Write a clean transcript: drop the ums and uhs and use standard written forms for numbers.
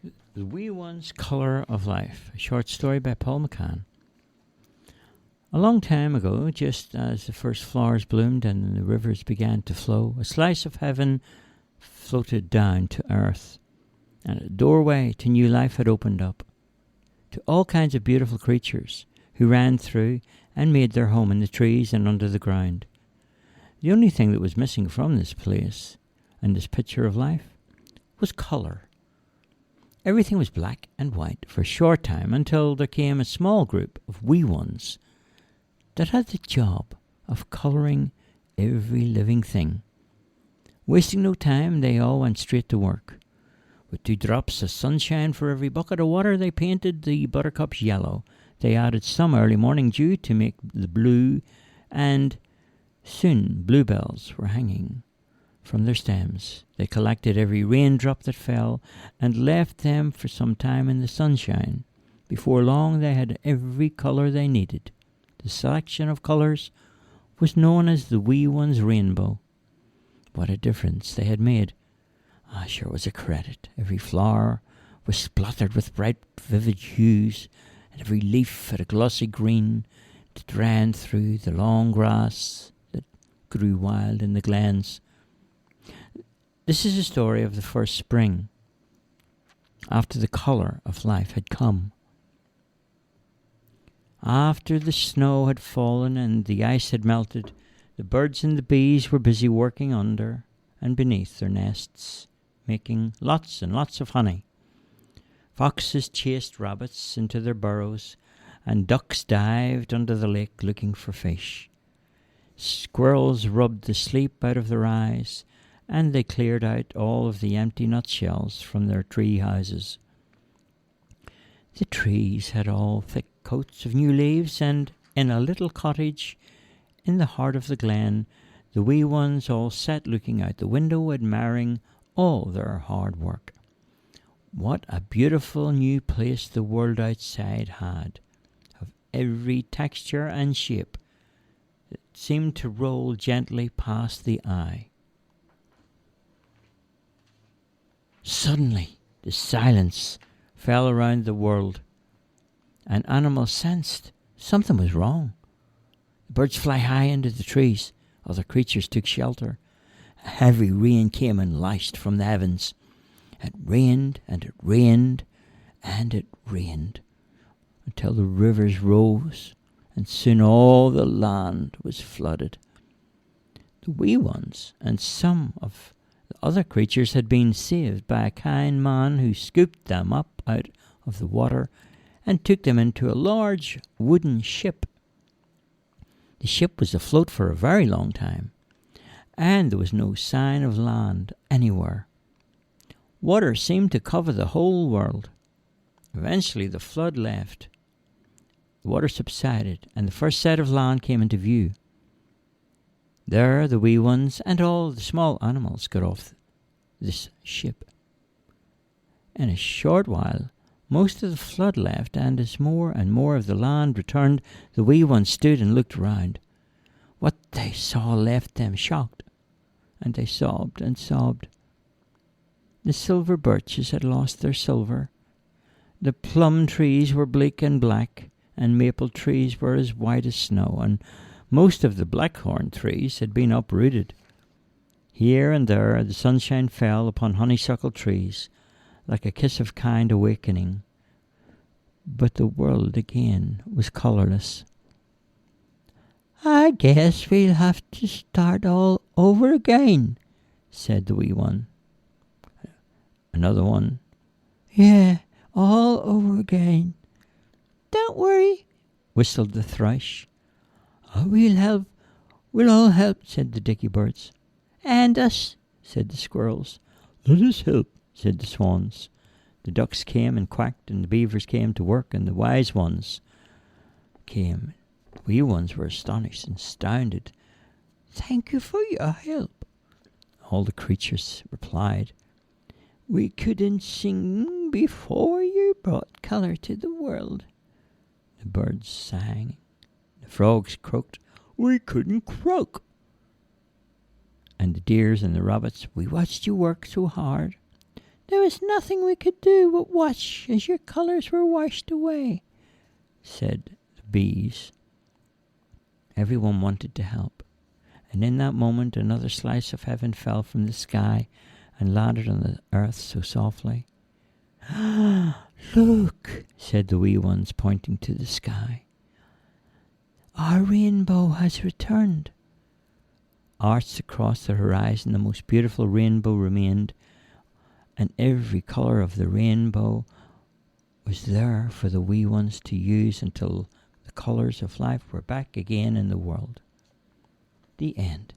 The Wee One's Colour of Life, a short story by Paul McCann. A long time ago, just as the first flowers bloomed and the rivers began to flow, a slice of heaven floated down to earth, and a doorway to new life had opened up, to all kinds of beautiful creatures who ran through and made their home in the trees and under the ground. The only thing that was missing from this place and this picture of life was colour. Everything was black and white for a short time until there came a small group of wee ones that had the job of colouring every living thing. Wasting no time, they all went straight to work. With 2 drops of sunshine for every bucket of water, they painted the buttercups yellow. They added some early morning dew to make the blue, and soon bluebells were hanging from their stems. They collected every raindrop that fell and left them for some time in the sunshine. Before long they had every colour they needed. The selection of colours was known as the Wee One's Rainbow. What a difference they had made. Sure was a credit. Every flower was splattered with bright vivid hues, and every leaf had a glossy green that ran through the long grass that grew wild in the glens. This is a story of the first spring, after the colour of life had come. After the snow had fallen and the ice had melted, the birds and the bees were busy working under and beneath their nests, making lots and lots of honey. Foxes chased rabbits into their burrows, and ducks dived under the lake looking for fish. Squirrels rubbed the sleep out of their eyes, and they cleared out all of the empty nutshells from their tree houses. The trees had all thick coats of new leaves, and in a little cottage in the heart of the glen, the wee ones all sat looking out the window, admiring all their hard work. What a beautiful new place the world outside had, of every texture and shape that seemed to roll gently past the eye. Suddenly, the silence fell around the world, and animals sensed something was wrong. The birds fly high into the trees, other creatures took shelter. A heavy rain came and lashed from the heavens. It rained and it rained and it rained until the rivers rose, and soon all the land was flooded. The wee ones and some of the other creatures had been saved by a kind man who scooped them up out of the water and took them into a large wooden ship. The ship was afloat for a very long time, and there was no sign of land anywhere. Water seemed to cover the whole world. Eventually the flood left. The water subsided, and the first set of land came into view. There the wee ones and all the small animals got off this ship. In a short while, most of the flood left, and as more and more of the land returned, the wee ones stood and looked around. What they saw left them shocked, and they sobbed and sobbed. The silver birches had lost their silver. The plum trees were bleak and black, and maple trees were as white as snow, and most of the blackthorn trees had been uprooted. Here and there the sunshine fell upon honeysuckle trees, like a kiss of kind awakening. But the world again was colourless. "I guess we'll have to start all over again," said the wee one. Another one, "Yeah, all over again." "Don't worry," whistled the thrush. "Oh, we'll all help," said the dicky birds. "And us," said the squirrels. "Let us help," said the swans. The ducks came and quacked, and the beavers came to work, and the wise ones came. The wee ones were astonished and astounded. "Thank you for your help." All the creatures replied, "We couldn't sing before you brought colour to the world." The birds sang. The frogs croaked, "We couldn't croak." And the deers and the rabbits, "We watched you work so hard." There was nothing we could do but watch as your colours were washed away, said the bees. Everyone wanted to help, and in that moment another slice of heaven fell from the sky and landed on the earth so softly. Look, said the wee ones, pointing to the sky. Our rainbow has returned. Arched across the horizon, the most beautiful rainbow remained, and every colour of the rainbow was there for the wee ones to use until the colours of life were back again in the world. The end.